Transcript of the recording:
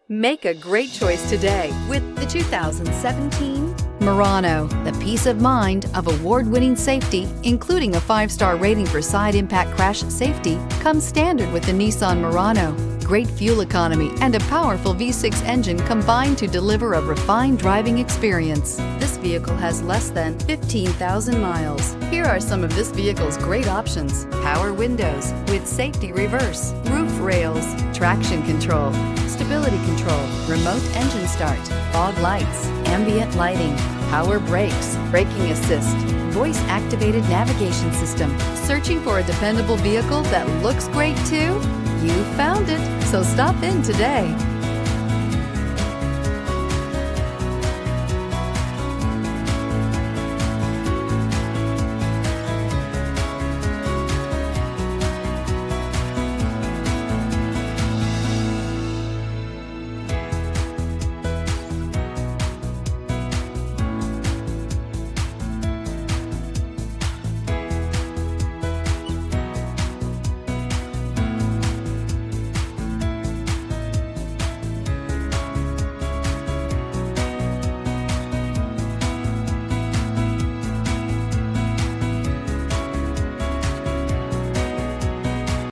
Make a great choice today with the 2017 Murano. The peace of mind of award-winning safety, including a 5-star rating for side impact crash safety, comes standard with the Nissan Murano. Great fuel economy and a powerful V6 engine combine to deliver a refined driving experience. This vehicle has less than 15,000 miles. Here are some of this vehicle's great options: power windows with safety reverse, roof rails, traction control, stability control, remote engine start, fog lights, ambient lighting, power brakes, braking assist, voice-activated navigation system. Searching for a dependable vehicle that looks great too? You found it, so stop in today.